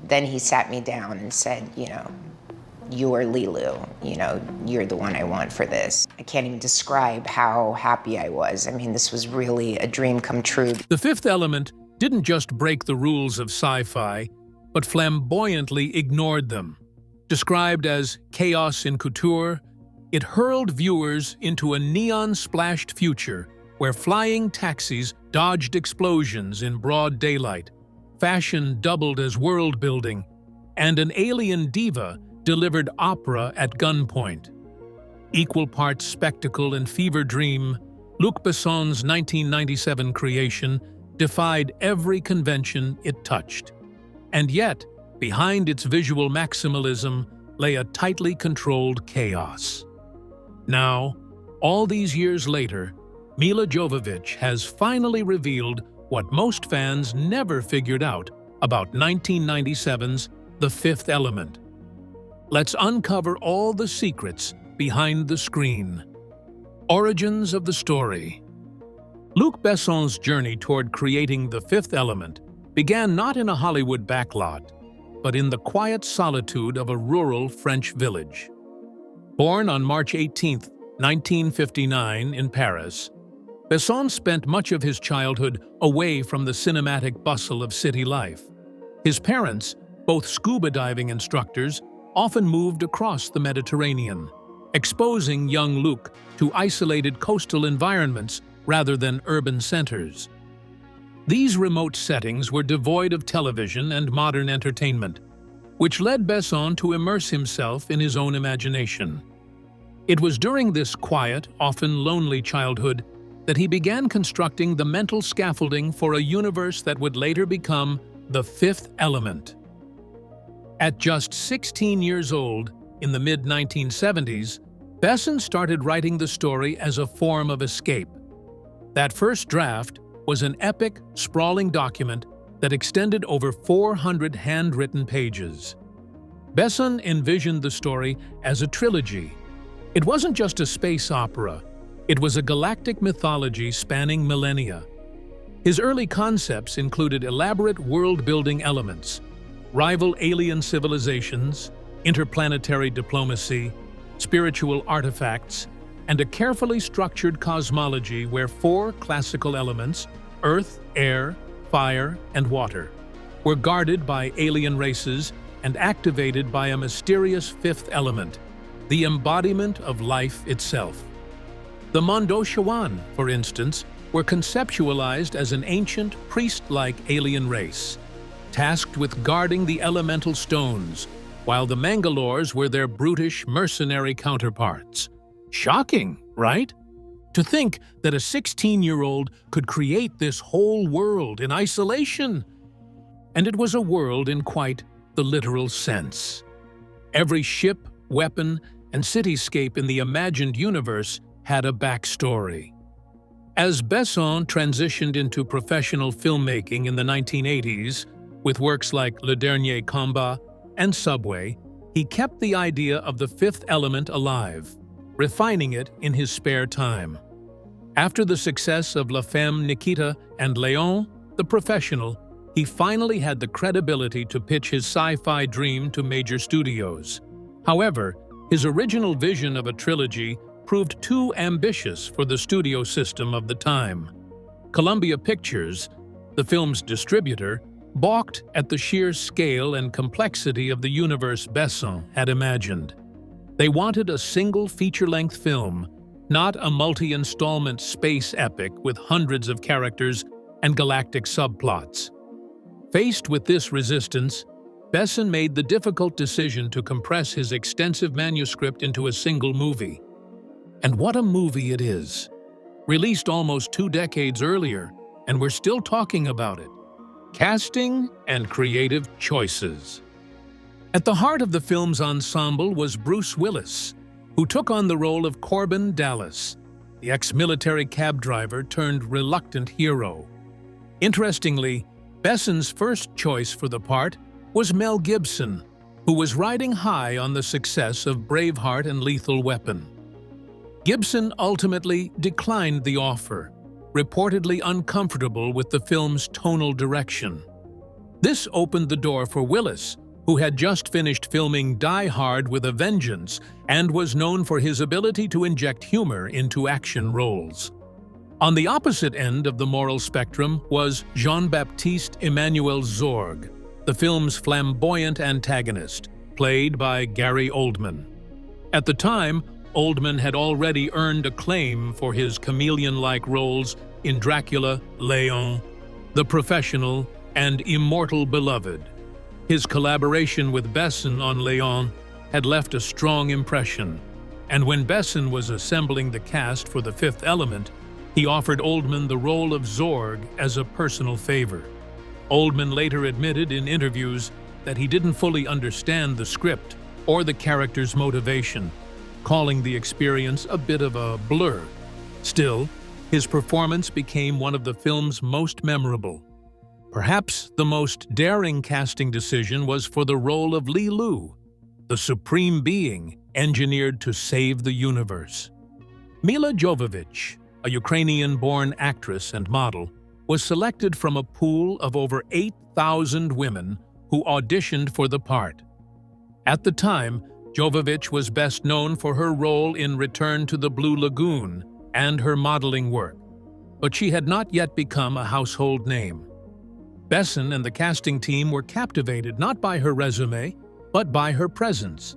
then he sat me down and said, you're Lilu, you're the one I want for this. I can't even describe how happy I was. I mean, this was really a dream come true. The Fifth Element didn't just break the rules of sci-fi, but flamboyantly ignored them. Described as chaos in couture, it hurled viewers into a neon-splashed future where flying taxis dodged explosions in broad daylight, fashion doubled as world-building, and an alien diva delivered opera at gunpoint. Equal parts spectacle and fever dream, Luc Besson's 1997 creation defied every convention it touched. And yet, behind its visual maximalism lay a tightly controlled chaos. Now, all these years later, Mila Jovovich has finally revealed what most fans never figured out about 1997's The Fifth Element. Let's uncover all the secrets behind the screen. Origins of the story. Luc Besson's journey toward creating The Fifth Element began not in a Hollywood backlot, but in the quiet solitude of a rural French village. Born on March 18, 1959, in Paris, Besson spent much of his childhood away from the cinematic bustle of city life. His parents, both scuba diving instructors, often moved across the Mediterranean, exposing young Luc to isolated coastal environments rather than urban centers. These remote settings were devoid of television and modern entertainment, which led Besson to immerse himself in his own imagination. It was during this quiet, often lonely childhood that he began constructing the mental scaffolding for a universe that would later become The Fifth Element. At just 16 years old, in the mid-1970s, Besson started writing the story as a form of escape. That first draft was an epic, sprawling document that extended over 400 handwritten pages. Besson envisioned the story as a trilogy. It wasn't just a space opera, it was a galactic mythology spanning millennia. His early concepts included elaborate world-building elements, rival alien civilizations, interplanetary diplomacy, spiritual artifacts, and a carefully structured cosmology where four classical elements, earth, air, fire, and water, were guarded by alien races and activated by a mysterious fifth element, the embodiment of life itself. The Mondoshawan, for instance, were conceptualized as an ancient, priest-like alien race, tasked with guarding the elemental stones, while the Mangalores were their brutish, mercenary counterparts. Shocking, right? To think that a 16-year-old could create this whole world in isolation. And it was a world in quite the literal sense. Every ship, weapon, and cityscape in the imagined universe had a backstory. As Besson transitioned into professional filmmaking in the 1980s, with works like Le Dernier Combat and Subway, he kept the idea of the fifth element alive, refining it in his spare time. After the success of La Femme Nikita and Léon, the Professional, he finally had the credibility to pitch his sci-fi dream to major studios. However, his original vision of a trilogy proved too ambitious for the studio system of the time. Columbia Pictures, the film's distributor, balked at the sheer scale and complexity of the universe Besson had imagined. They wanted a single feature-length film, not a multi-installment space epic with hundreds of characters and galactic subplots. Faced with this resistance, Besson made the difficult decision to compress his extensive manuscript into a single movie. And what a movie it is! Released almost 2 decades earlier, and we're still talking about it. Casting and creative choices. At the heart of the film's ensemble was Bruce Willis, who took on the role of Corbin Dallas, the ex-military cab driver turned reluctant hero. Interestingly, Besson's first choice for the part was Mel Gibson, who was riding high on the success of Braveheart and Lethal Weapon. Gibson ultimately declined the offer, reportedly uncomfortable with the film's tonal direction. This opened the door for Willis, who had just finished filming Die Hard with a Vengeance and was known for his ability to inject humor into action roles. On the opposite end of the moral spectrum was Jean-Baptiste Emmanuel Zorg, the film's flamboyant antagonist, played by Gary Oldman. At the time, Oldman had already earned acclaim for his chameleon-like roles in Dracula, Léon, The Professional, and Immortal Beloved. His collaboration with Besson on Léon had left a strong impression, and when Besson was assembling the cast for The Fifth Element, he offered Oldman the role of Zorg as a personal favor. Oldman later admitted in interviews that he didn't fully understand the script or the character's motivation, calling the experience a bit of a blur. Still, his performance became one of the film's most memorable. Perhaps the most daring casting decision was for the role of Li Lu, the supreme being engineered to save the universe. Mila Jovovich, a Ukrainian-born actress and model, was selected from a pool of over 8,000 women who auditioned for the part. At the time, Jovovich was best known for her role in Return to the Blue Lagoon and her modeling work, but she had not yet become a household name. Besson and the casting team were captivated not by her resume, but by her presence.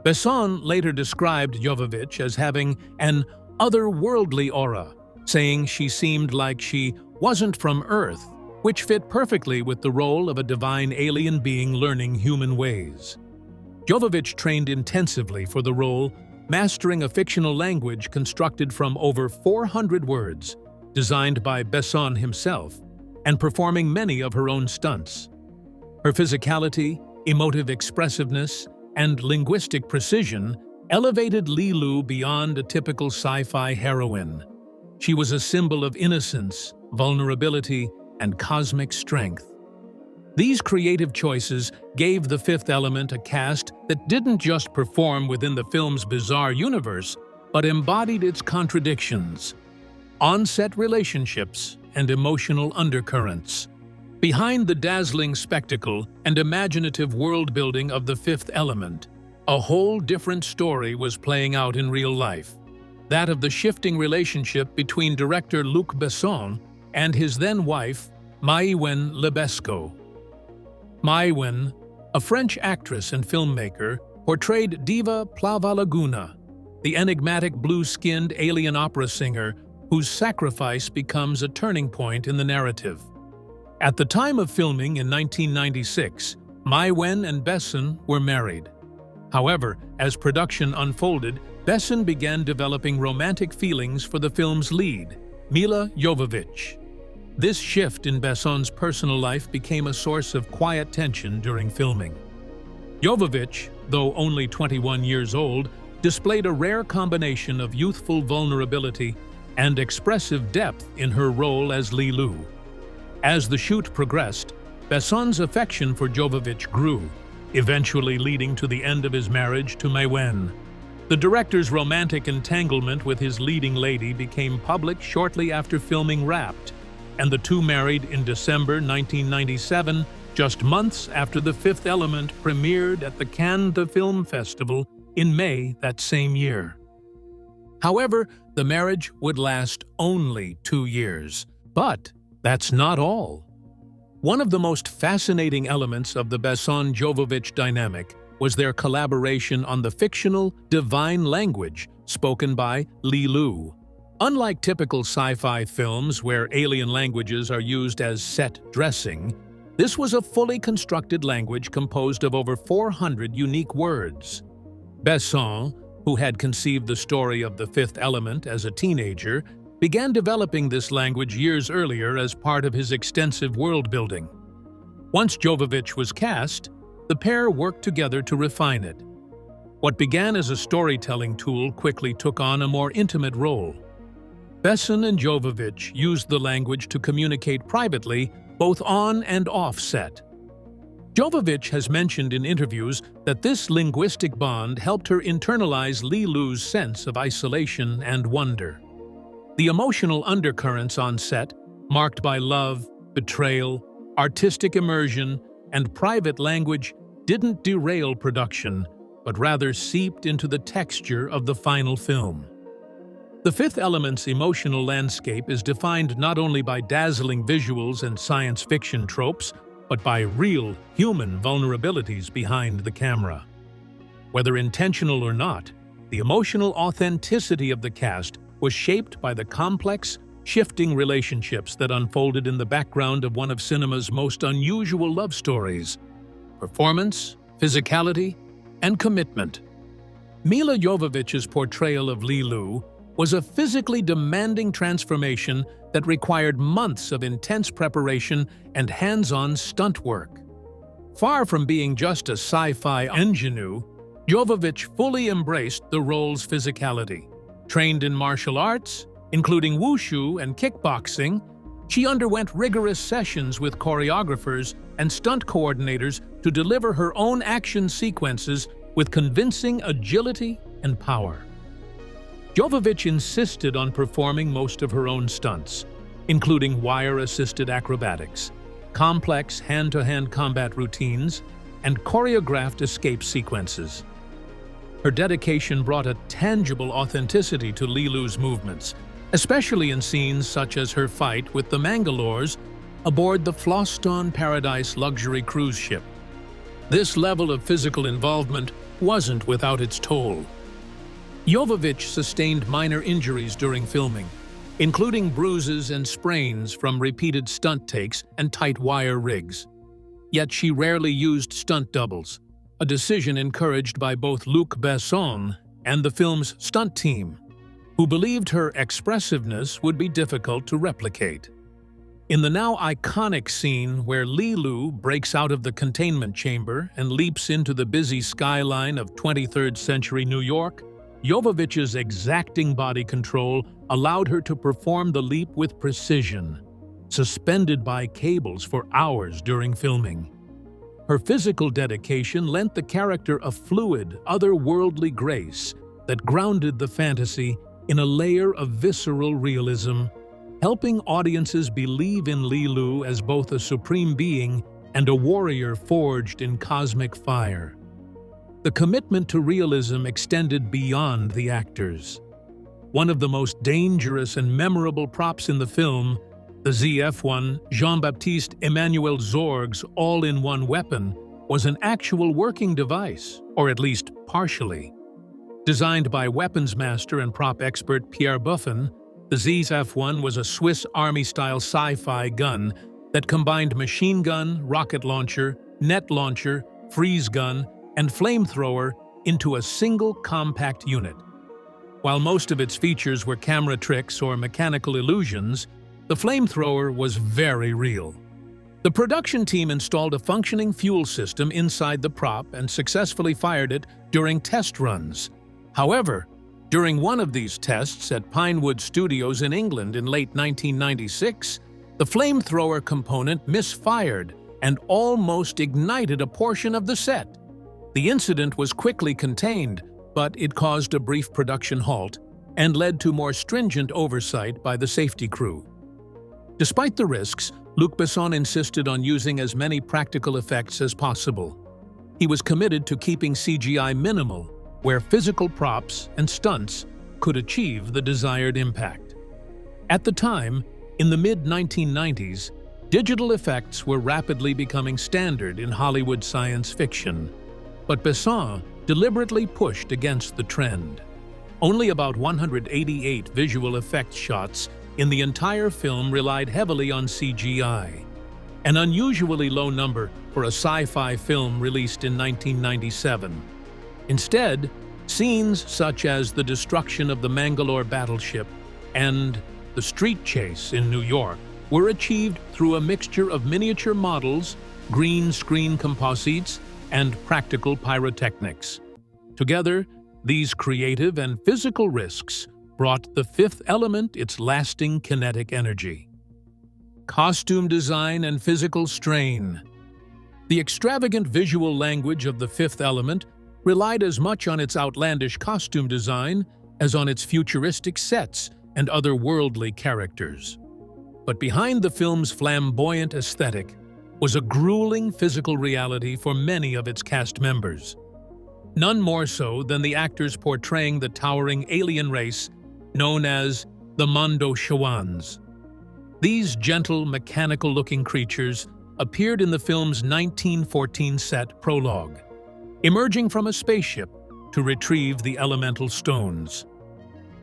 Besson later described Jovovich as having an otherworldly aura, saying she seemed like she wasn't from Earth, which fit perfectly with the role of a divine alien being learning human ways. Jovovich trained intensively for the role, mastering a fictional language constructed from over 400 words, designed by Besson himself, and performing many of her own stunts. Her physicality, emotive expressiveness, and linguistic precision elevated Li Lu beyond a typical sci-fi heroine. She was a symbol of innocence, vulnerability, and cosmic strength. These creative choices gave The Fifth Element a cast that didn't just perform within the film's bizarre universe, but embodied its contradictions, on-set relationships, and emotional undercurrents. Behind the dazzling spectacle and imaginative world-building of The Fifth Element, a whole different story was playing out in real life, that of the shifting relationship between director Luc Besson and his then-wife, Maïwenn Lebesco. Maïwenn, a French actress and filmmaker, portrayed Diva Plavalaguna, the enigmatic blue-skinned alien opera singer whose sacrifice becomes a turning point in the narrative. At the time of filming in 1996, Maïwenn and Besson were married. However, as production unfolded, Besson began developing romantic feelings for the film's lead, Mila Jovovich. This shift in Besson's personal life became a source of quiet tension during filming. Jovovich, though only 21 years old, displayed a rare combination of youthful vulnerability and expressive depth in her role as Li Lu. As the shoot progressed, Besson's affection for Jovovich grew, eventually leading to the end of his marriage to Maïwenn. The director's romantic entanglement with his leading lady became public shortly after filming wrapped, and the two married in December 1997, just months after The Fifth Element premiered at the Cannes Film Festival in May that same year. However, the marriage would last only 2 years. But that's not all. One of the most fascinating elements of the Besson-Jovovich dynamic was their collaboration on the fictional divine language spoken by Li Lu. Unlike typical sci-fi films where alien languages are used as set dressing, this was a fully constructed language composed of over 400 unique words. Besson, who had conceived the story of The Fifth Element as a teenager, began developing this language years earlier as part of his extensive world-building. Once Jovovich was cast, the pair worked together to refine it. What began as a storytelling tool quickly took on a more intimate role. Besson and Jovovich used the language to communicate privately, both on and off set. Jovovich has mentioned in interviews that this linguistic bond helped her internalize Li Lu's sense of isolation and wonder. The emotional undercurrents on set, marked by love, betrayal, artistic immersion, and private language didn't derail production, but rather seeped into the texture of the final film. The Fifth Element's emotional landscape is defined not only by dazzling visuals and science fiction tropes, but by real, human vulnerabilities behind the camera. Whether intentional or not, the emotional authenticity of the cast was shaped by the complex, shifting relationships that unfolded in the background of one of cinema's most unusual love stories: performance, physicality, and commitment. Mila Jovovich's portrayal of Lilu was a physically demanding transformation that required months of intense preparation and hands-on stunt work. Far from being just a sci-fi ingenue, Jovovich fully embraced the role's physicality. Trained in martial arts, including wushu and kickboxing, she underwent rigorous sessions with choreographers and stunt coordinators to deliver her own action sequences with convincing agility and power. Jovovich insisted on performing most of her own stunts, including wire-assisted acrobatics, complex hand-to-hand combat routines, and choreographed escape sequences. Her dedication brought a tangible authenticity to Lilu's movements, especially in scenes such as her fight with the Mangalores aboard the Floston Paradise luxury cruise ship. This level of physical involvement wasn't without its toll. Jovovich sustained minor injuries during filming, including bruises and sprains from repeated stunt takes and tight wire rigs. Yet she rarely used stunt doubles, a decision encouraged by both Luc Besson and the film's stunt team, who believed her expressiveness would be difficult to replicate. In the now iconic scene where Lilu breaks out of the containment chamber and leaps into the busy skyline of 23rd century New York, Jovovich's exacting body control allowed her to perform the leap with precision, suspended by cables for hours during filming. Her physical dedication lent the character a fluid, otherworldly grace that grounded the fantasy in a layer of visceral realism, helping audiences believe in Lilu as both a supreme being and a warrior forged in cosmic fire. The commitment to realism extended beyond the actors. One of the most dangerous and memorable props in the film, the ZF-1 Jean-Baptiste Emmanuel Zorg's all-in-one weapon, was an actual working device, or at least partially. Designed by weapons master and prop expert Pierre Buffon, the ZF-1 was a Swiss Army-style sci-fi gun that combined machine gun, rocket launcher, net launcher, freeze gun, and flamethrower into a single compact unit. While most of its features were camera tricks or mechanical illusions, the flamethrower was very real. The production team installed a functioning fuel system inside the prop and successfully fired it during test runs. However, during one of these tests at Pinewood Studios in England in late 1996, the flamethrower component misfired and almost ignited a portion of the set. The incident was quickly contained, but it caused a brief production halt and led to more stringent oversight by the safety crew. Despite the risks, Luc Besson insisted on using as many practical effects as possible. He was committed to keeping CGI minimal, where physical props and stunts could achieve the desired impact. At the time, in the mid-1990s, digital effects were rapidly becoming standard in Hollywood science fiction. But Besson deliberately pushed against the trend. Only about 188 visual effects shots in the entire film relied heavily on CGI, an unusually low number for a sci-fi film released in 1997. Instead, scenes such as the destruction of the Mangalore battleship and the street chase in New York were achieved through a mixture of miniature models, green screen composites, and practical pyrotechnics. Together, these creative and physical risks brought The Fifth Element its lasting kinetic energy. Costume design and physical strain. The extravagant visual language of The Fifth Element relied as much on its outlandish costume design as on its futuristic sets and otherworldly characters. But behind the film's flamboyant aesthetic was a grueling physical reality for many of its cast members. None more so than the actors portraying the towering alien race known as the Mondoshawans. These gentle, mechanical-looking creatures appeared in the film's 1914 set prologue, emerging from a spaceship to retrieve the elemental stones.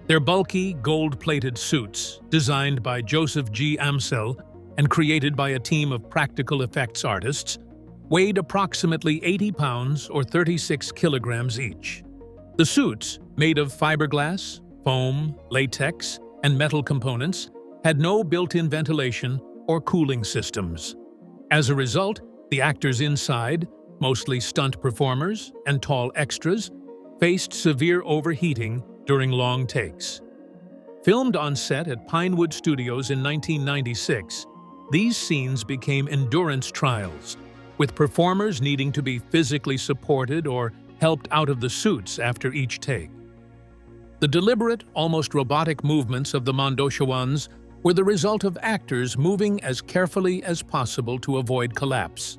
Their bulky, gold-plated suits, designed by Joseph G. Amsel and created by a team of practical effects artists, weighed approximately 80 pounds or 36 kilograms each. The suits, made of fiberglass, foam, latex, and metal components, had no built-in ventilation or cooling systems. As a result, the actors inside, mostly stunt performers and tall extras, faced severe overheating during long takes. Filmed on set at Pinewood Studios in 1996, these scenes became endurance trials, with performers needing to be physically supported or helped out of the suits after each take. The deliberate, almost robotic movements of the Mondoshawans were the result of actors moving as carefully as possible to avoid collapse.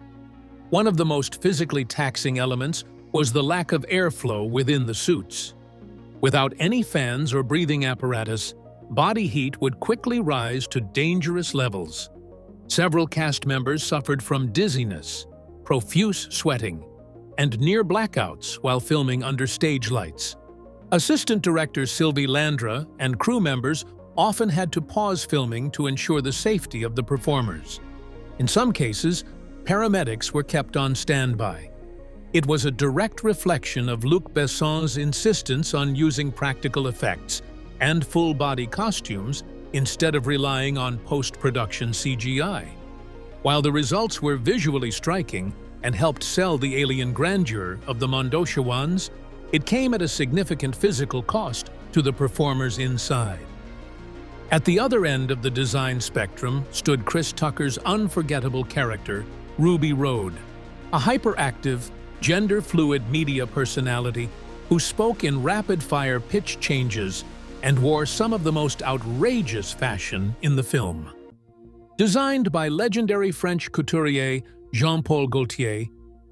One of the most physically taxing elements was the lack of airflow within the suits. Without any fans or breathing apparatus, body heat would quickly rise to dangerous levels. Several cast members suffered from dizziness, profuse sweating, and near blackouts while filming under stage lights. Assistant director Sylvie Landra and crew members often had to pause filming to ensure the safety of the performers. In some cases, paramedics were kept on standby. It was a direct reflection of Luc Besson's insistence on using practical effects and full-body costumes instead of relying on post-production CGI. While the results were visually striking and helped sell the alien grandeur of the Mondoshawans, it came at a significant physical cost to the performers inside. At the other end of the design spectrum stood Chris Tucker's unforgettable character, Ruby Rhod, a hyperactive, gender-fluid media personality who spoke in rapid-fire pitch changes and wore some of the most outrageous fashion in the film. Designed by legendary French couturier Jean-Paul Gaultier,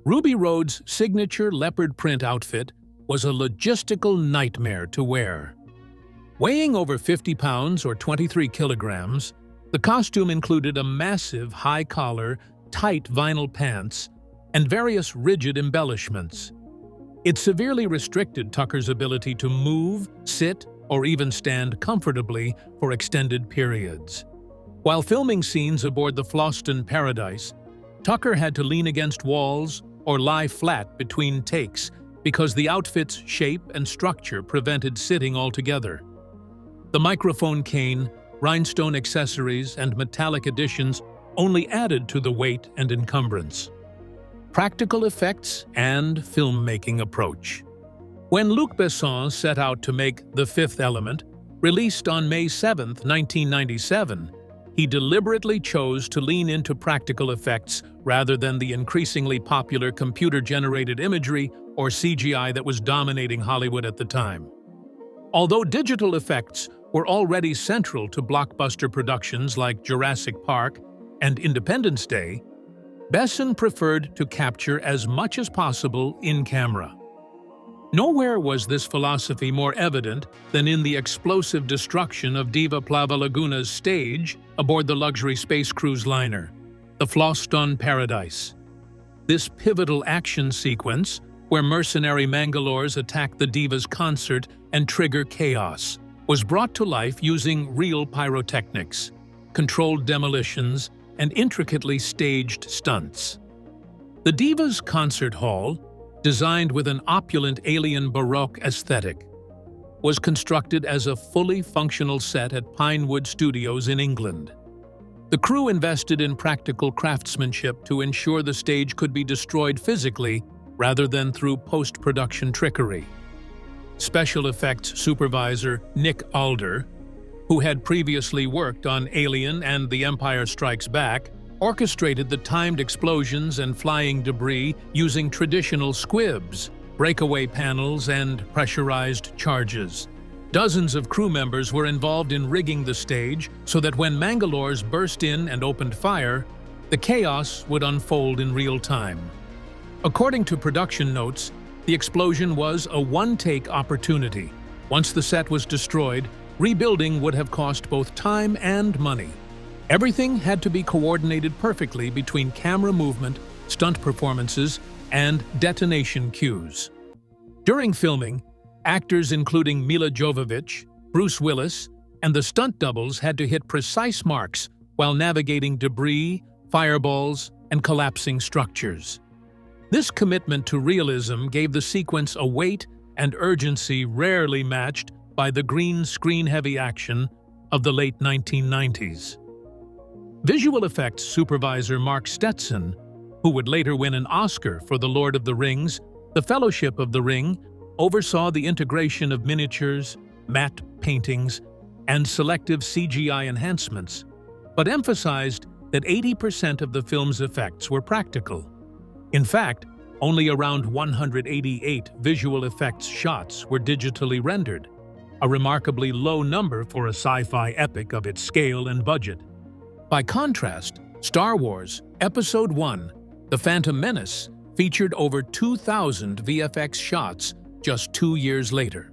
Ruby Rhod's signature leopard print outfit was a logistical nightmare to wear. Weighing over 50 pounds or 23 kilograms, the costume included a massive high-collar, tight vinyl pants and various rigid embellishments. It severely restricted Tucker's ability to move, sit, or even stand comfortably for extended periods. While filming scenes aboard the Floston Paradise, Tucker had to lean against walls or lie flat between takes because the outfit's shape and structure prevented sitting altogether. The microphone cane, rhinestone accessories, and metallic additions only added to the weight and encumbrance. Practical effects and filmmaking approach. When Luc Besson set out to make The Fifth Element, released on May 7, 1997, he deliberately chose to lean into practical effects rather than the increasingly popular computer-generated imagery or CGI that was dominating Hollywood at the time. Although digital effects were already central to blockbuster productions like Jurassic Park and Independence Day, Besson preferred to capture as much as possible in camera. Nowhere was this philosophy more evident than in the explosive destruction of Diva Plava Laguna's stage aboard the luxury space cruise liner, the Floston Paradise. This pivotal action sequence, where mercenary Mangalores attack the Diva's concert and trigger chaos, was brought to life using real pyrotechnics, controlled demolitions, and intricately staged stunts. The Diva's concert hall, designed with an opulent alien Baroque aesthetic, was constructed as a fully functional set at Pinewood Studios in England. The crew invested in practical craftsmanship to ensure the stage could be destroyed physically rather than through post-production trickery. Special effects supervisor Nick Alder, who had previously worked on Alien and The Empire Strikes Back, orchestrated the timed explosions and flying debris using traditional squibs, breakaway panels, and pressurized charges. Dozens of crew members were involved in rigging the stage so that when Mangalores burst in and opened fire, The chaos would unfold in real time. According to production notes, the explosion was a one-take opportunity. Once the set was destroyed, rebuilding would have cost both time and money. Everything had to be coordinated perfectly between camera movement, stunt performances, and detonation cues. During filming, actors including Mila Jovovich, Bruce Willis, and the stunt doubles had to hit precise marks while navigating debris, fireballs, and collapsing structures. This commitment to realism gave the sequence a weight and urgency rarely matched by the green screen-heavy action of the late 1990s. Visual effects supervisor Mark Stetson, who would later win an Oscar for The Lord of the Rings, The Fellowship of the Ring, oversaw the integration of miniatures, matte paintings, and selective CGI enhancements, but emphasized that 80% of the film's effects were practical. In fact, only around 188 visual effects shots were digitally rendered, a remarkably low number for a sci-fi epic of its scale and budget. By contrast, Star Wars Episode I, The Phantom Menace, featured over 2,000 VFX shots just 2 years later.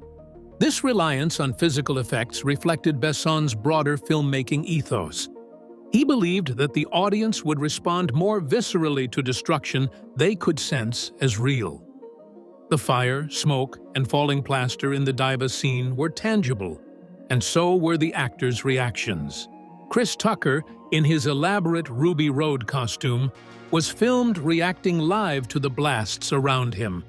This reliance on physical effects reflected Besson's broader filmmaking ethos. He believed that the audience would respond more viscerally to destruction they could sense as real. The fire, smoke, and falling plaster in the diva scene were tangible, and so were the actors' reactions. Chris Tucker, in his elaborate Ruby Rhod costume, was filmed reacting live to the blasts around him,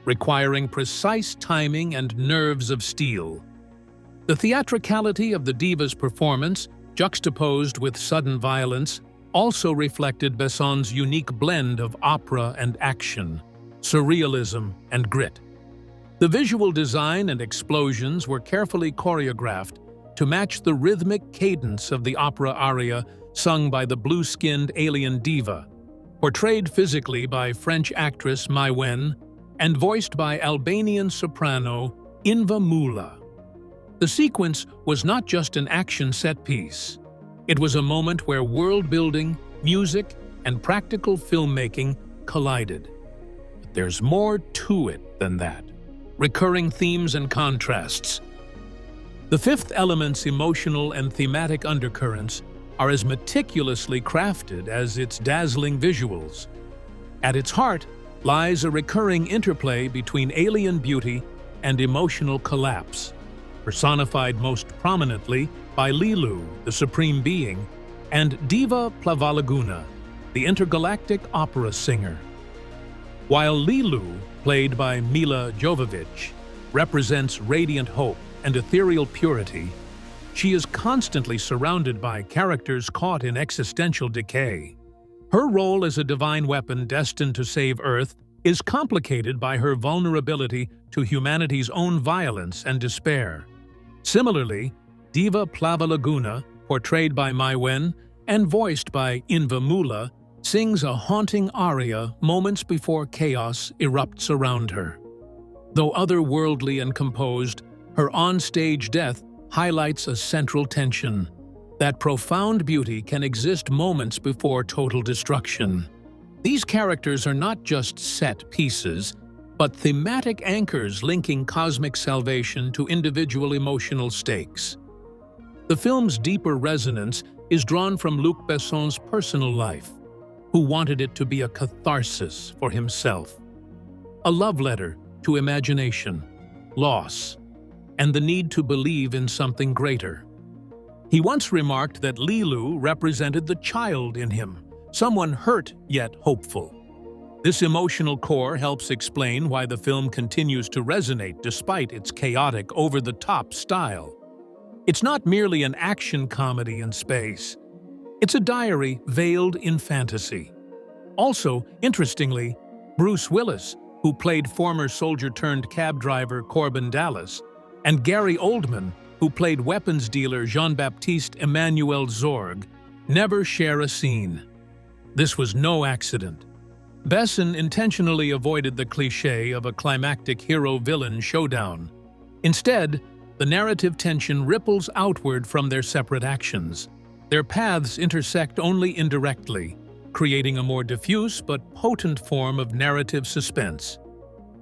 requiring precise timing and nerves of steel. The theatricality of the diva's performance, juxtaposed with sudden violence, also reflected Besson's unique blend of opera and action, surrealism and grit. The visual design and explosions were carefully choreographed to match the rhythmic cadence of the opera aria sung by the blue-skinned alien diva, portrayed physically by French actress Mai Wen and voiced by Albanian soprano Inva Mula. The sequence was not just an action set piece. It was a moment where world-building, music, and practical filmmaking collided. But there's more to it than that. Recurring themes and contrasts. The fifth element's emotional and thematic undercurrents are as meticulously crafted as its dazzling visuals. At its heart lies a recurring interplay between alien beauty and emotional collapse, personified most prominently by Lilu, the Supreme Being, and Diva Plavalaguna, the intergalactic opera singer. While Lilu, played by Mila Jovovich, represents radiant hope and ethereal purity, she is constantly surrounded by characters caught in existential decay. Her role as a divine weapon destined to save Earth is complicated by her vulnerability to humanity's own violence and despair. Similarly, Diva Plavalaguna, portrayed by Mai Wen and voiced by Inva Mula, sings a haunting aria moments before chaos erupts around her. Though otherworldly and composed, her on-stage death highlights a central tension, that profound beauty can exist moments before total destruction. These characters are not just set pieces, but thematic anchors linking cosmic salvation to individual emotional stakes. The film's deeper resonance is drawn from Luc Besson's personal life, who wanted it to be a catharsis for himself, a love letter to imagination, loss, and the need to believe in something greater. He once remarked that Lilu represented the child in him, someone hurt yet hopeful. This emotional core helps explain why the film continues to resonate despite its chaotic, over-the-top style. It's not merely an action comedy in space. It's a diary veiled in fantasy. Also, interestingly, Bruce Willis, who played former soldier-turned-cab driver Corbin Dallas, and Gary Oldman, who played weapons dealer Jean-Baptiste Emmanuel Zorg, never share a scene. This was no accident. Besson intentionally avoided the cliché of a climactic hero-villain showdown. Instead, the narrative tension ripples outward from their separate actions. Their paths intersect only indirectly, creating a more diffuse but potent form of narrative suspense.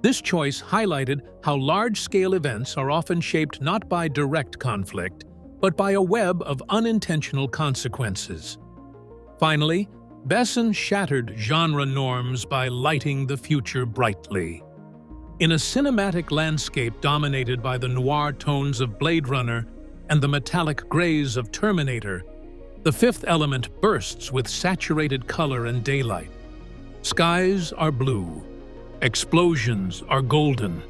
This choice highlighted how large-scale events are often shaped not by direct conflict, but by a web of unintentional consequences. Finally, Besson shattered genre norms by lighting the future brightly. In a cinematic landscape dominated by the noir tones of Blade Runner and the metallic grays of Terminator, the fifth element bursts with saturated color and daylight. Skies are blue, explosions are golden,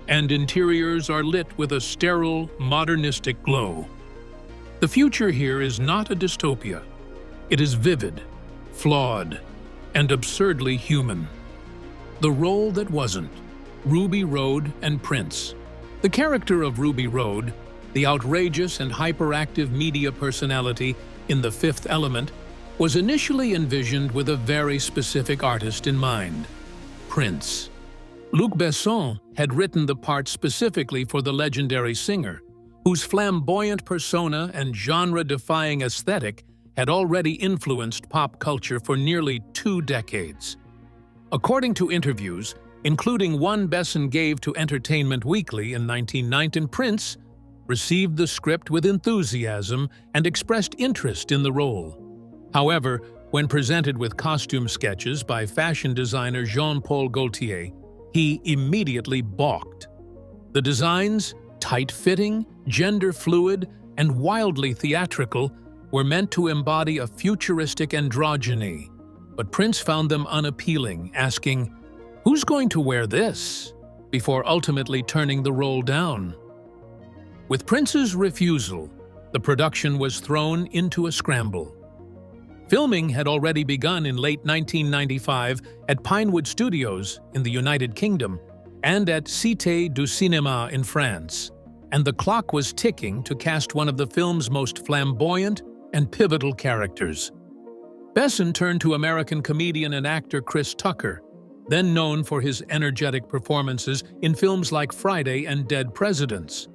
and interiors are lit with a sterile, modernistic glow. The future here is not a dystopia. It is vivid, flawed, and absurdly human. The role that wasn't: Ruby Rhod and Prince. The character of Ruby Rhod, the outrageous and hyperactive media personality in The Fifth Element, was initially envisioned with a very specific artist in mind: Prince. Luc Besson had written the part specifically for the legendary singer, whose flamboyant persona and genre-defying aesthetic had already influenced pop culture for nearly 2 decades. According to interviews, including one Besson gave to Entertainment Weekly in 1990, Prince received the script with enthusiasm and expressed interest in the role. However, when presented with costume sketches by fashion designer Jean-Paul Gaultier, he immediately balked. The designs, tight-fitting, gender-fluid, and wildly theatrical, were meant to embody a futuristic androgyny, but Prince found them unappealing, asking, "Who's going to wear this?" before ultimately turning the role down. With Prince's refusal, the production was thrown into a scramble. Filming had already begun in late 1995 at Pinewood Studios in the United Kingdom and at Cité du Cinéma in France, and the clock was ticking to cast one of the film's most flamboyant and pivotal characters. Besson turned to American comedian and actor Chris Tucker, then known for his energetic performances in films like Friday and Dead Presidents.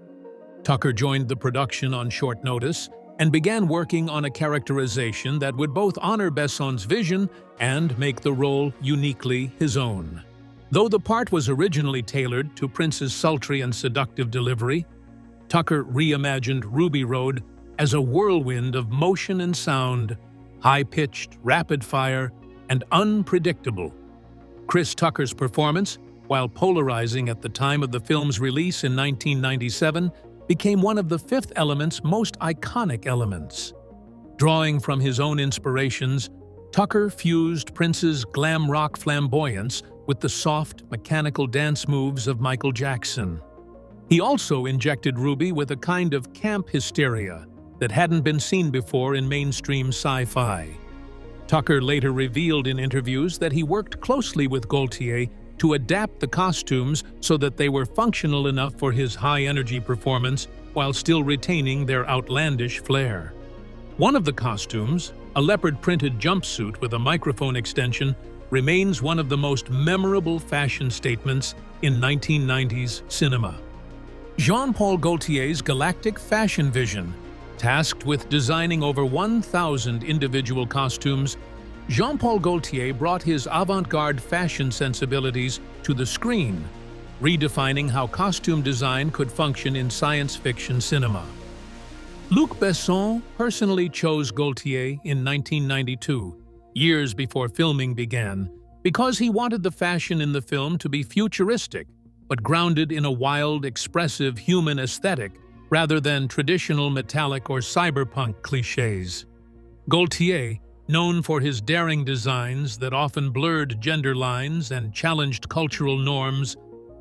Tucker joined the production on short notice and began working on a characterization that would both honor Besson's vision and make the role uniquely his own. Though the part was originally tailored to Prince's sultry and seductive delivery, Tucker reimagined Ruby Rhod as a whirlwind of motion and sound, high-pitched, rapid-fire, and unpredictable. Chris Tucker's performance, while polarizing at the time of the film's release in 1997, became one of The Fifth Element's most iconic elements. Drawing from his own inspirations, Tucker fused Prince's glam rock flamboyance with the soft, mechanical dance moves of Michael Jackson. He also injected Ruby with a kind of camp hysteria that hadn't been seen before in mainstream sci-fi. Tucker later revealed in interviews that he worked closely with Gaultier to adapt the costumes so that they were functional enough for his high-energy performance while still retaining their outlandish flair. One of the costumes, a leopard-printed jumpsuit with a microphone extension, remains one of the most memorable fashion statements in 1990s cinema. Jean-Paul Gaultier's Galactic fashion vision, tasked with designing over 1,000 individual costumes, Jean-Paul Gaultier brought his avant-garde fashion sensibilities to the screen, redefining how costume design could function in science fiction cinema. Luc Besson personally chose Gaultier in 1992, years before filming began, because he wanted the fashion in the film to be futuristic, but grounded in a wild, expressive human aesthetic rather than traditional metallic or cyberpunk clichés. Gaultier, known for his daring designs that often blurred gender lines and challenged cultural norms,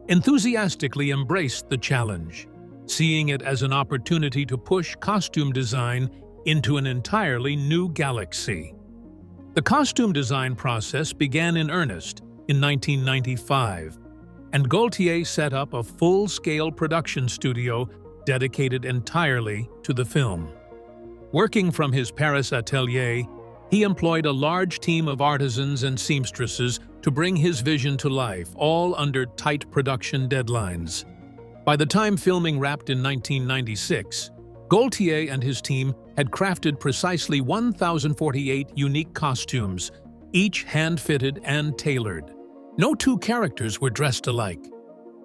enthusiastically embraced the challenge, seeing it as an opportunity to push costume design into an entirely new galaxy. The costume design process began in earnest in 1995, and Gaultier set up a full-scale production studio dedicated entirely to the film. Working from his Paris atelier, he employed a large team of artisans and seamstresses to bring his vision to life, all under tight production deadlines. By the time filming wrapped in 1996, Gaultier and his team had crafted precisely 1,048 unique costumes, each hand-fitted and tailored. No two characters were dressed alike,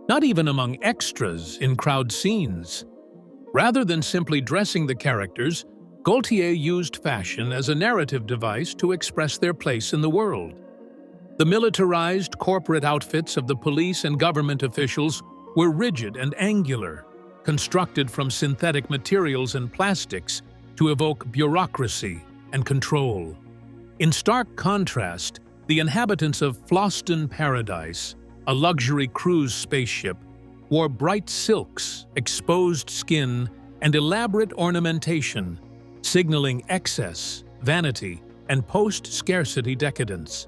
not even among extras in crowd scenes. Rather than simply dressing the characters, Gaultier used fashion as a narrative device to express their place in the world. The militarized corporate outfits of the police and government officials were rigid and angular, constructed from synthetic materials and plastics to evoke bureaucracy and control. In stark contrast, the inhabitants of Floston Paradise, a luxury cruise spaceship, wore bright silks, exposed skin, and elaborate ornamentation, signaling excess, vanity, and post-scarcity decadence.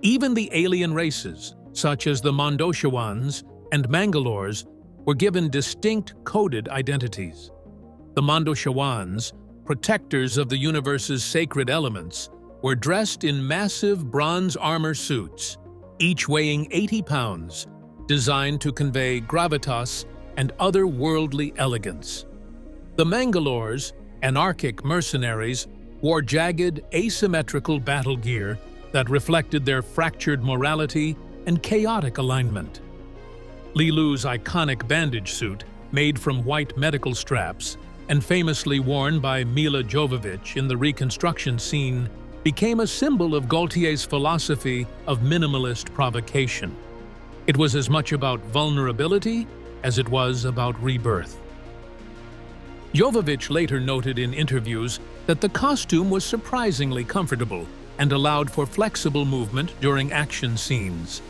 Even the alien races, such as the Mondoshawans and Mangalores, were given distinct coded identities. The Mondoshawans, protectors of the universe's sacred elements, were dressed in massive bronze armor suits, each weighing 80 pounds, designed to convey gravitas and otherworldly elegance. The Mangalores, anarchic mercenaries, wore jagged, asymmetrical battle gear that reflected their fractured morality and chaotic alignment. Lilu's iconic bandage suit, made from white medical straps and famously worn by Mila Jovovich in the reconstruction scene, became a symbol of Gaultier's philosophy of minimalist provocation. It was as much about vulnerability as it was about rebirth. Jovovich later noted in interviews that the costume was surprisingly comfortable and allowed for flexible movement during action scenes.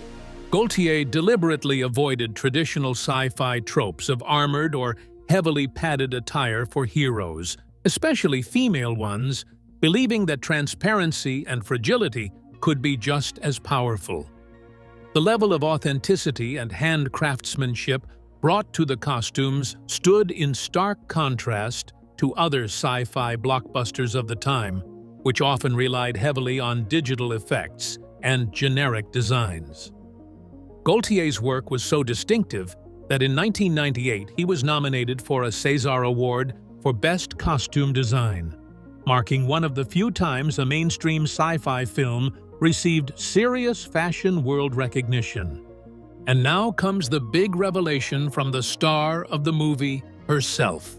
Gaultier deliberately avoided traditional sci-fi tropes of armored or heavily padded attire for heroes, especially female ones, believing that transparency and fragility could be just as powerful. The level of authenticity and hand craftsmanship brought to the costumes stood in stark contrast to other sci-fi blockbusters of the time, which often relied heavily on digital effects and generic designs. Gaultier's work was so distinctive that in 1998 he was nominated for a César Award for Best Costume Design, marking one of the few times a mainstream sci-fi film received serious fashion world recognition. And now comes the big revelation from the star of the movie herself.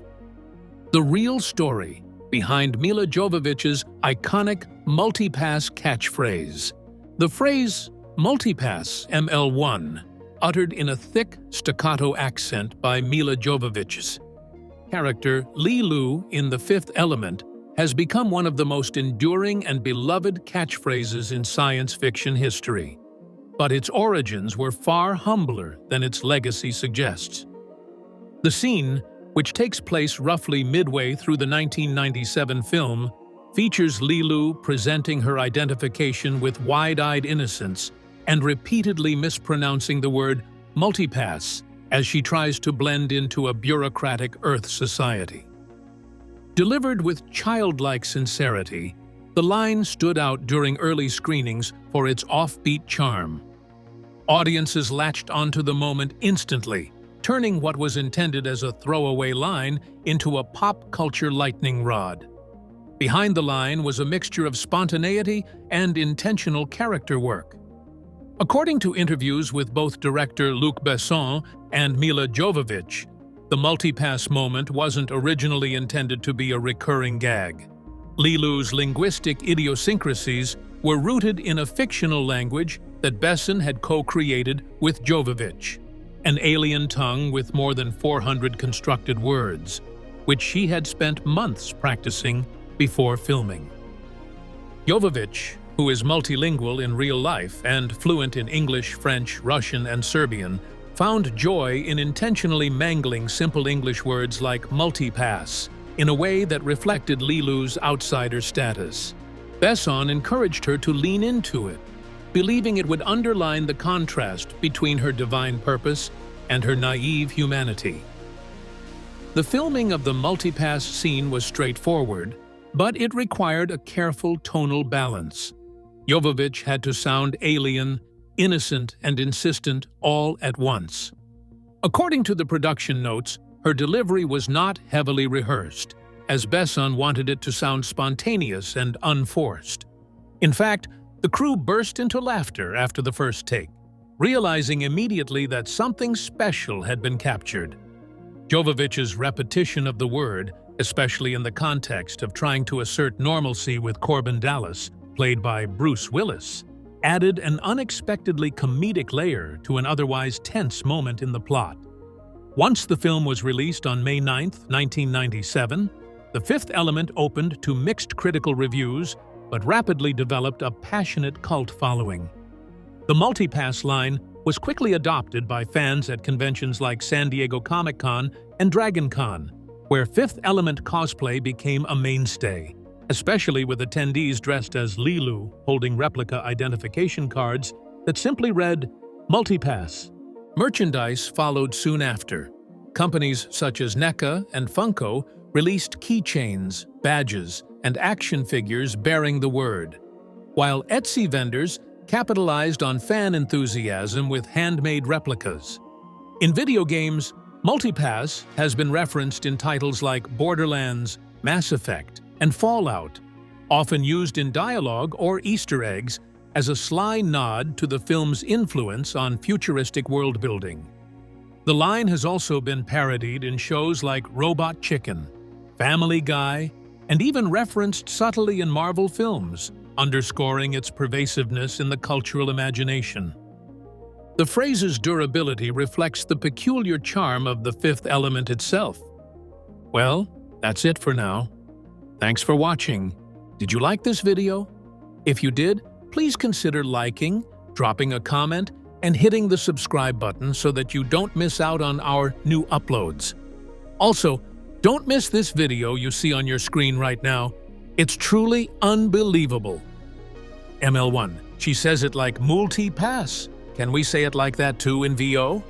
The real story behind Mila Jovovich's iconic multipass catchphrase. The phrase multipass ML1, uttered in a thick staccato accent by Mila Jovovich's character Lilu in The Fifth Element, has become one of the most enduring and beloved catchphrases in science fiction history. But its origins were far humbler than its legacy suggests. The scene, which takes place roughly midway through the 1997 film, features Lilu presenting her identification with wide-eyed innocence and repeatedly mispronouncing the word multipass as she tries to blend into a bureaucratic Earth society. Delivered with childlike sincerity, the line stood out during early screenings for its offbeat charm. Audiences latched onto the moment instantly, turning what was intended as a throwaway line into a pop culture lightning rod. Behind the line was a mixture of spontaneity and intentional character work. According to interviews with both director Luc Besson and Mila Jovovich, the multipass moment wasn't originally intended to be a recurring gag. Lilu's linguistic idiosyncrasies were rooted in a fictional language that Besson had co-created with Jovovich, an alien tongue with more than 400 constructed words, which she had spent months practicing before filming. Jovovich, who is multilingual in real life and fluent in English, French, Russian, and Serbian, found joy in intentionally mangling simple English words like multipass in a way that reflected Lilu's outsider status. Besson encouraged her to lean into it, believing it would underline the contrast between her divine purpose and her naive humanity. The filming of the multipass scene was straightforward, but it required a careful tonal balance. Jovovich had to sound alien, innocent, and insistent all at once. According to the production notes, her delivery was not heavily rehearsed, as Besson wanted it to sound spontaneous and unforced. In fact, The crew burst into laughter after the first take, realizing immediately that something special had been captured. Jovovich's repetition of the word, especially in the context of trying to assert normalcy with Corbin Dallas, played by Bruce Willis, added an unexpectedly comedic layer to an otherwise tense moment in the plot. Once the film was released on May 9, 1997, The Fifth Element opened to mixed critical reviews but rapidly developed a passionate cult following. The multipass line was quickly adopted by fans at conventions like San Diego Comic-Con and Dragon Con, where Fifth Element cosplay became a mainstay, especially with attendees dressed as Lilu holding replica identification cards that simply read, "Multipass." Merchandise followed soon after. Companies such as NECA and Funko released keychains, badges, and action figures bearing the word, while Etsy vendors capitalized on fan enthusiasm with handmade replicas. In video games, multipass has been referenced in titles like Borderlands, Mass Effect, and Fallout, often used in dialogue or Easter eggs as a sly nod to the film's influence on futuristic world-building. The line has also been parodied in shows like Robot Chicken, Family Guy, and even referenced subtly in Marvel films, underscoring its pervasiveness in the cultural imagination. The phrase's durability reflects the peculiar charm of the Fifth Element itself. Well, that's it for now. Thanks for watching. Did you like this video? If you did, please consider liking, dropping a comment, and hitting the subscribe button so that you don't miss out on our new uploads. Also, don't miss this video you see on your screen right now. It's truly unbelievable. ML1, she says it like multi-pass. Can we say it like that too in VO?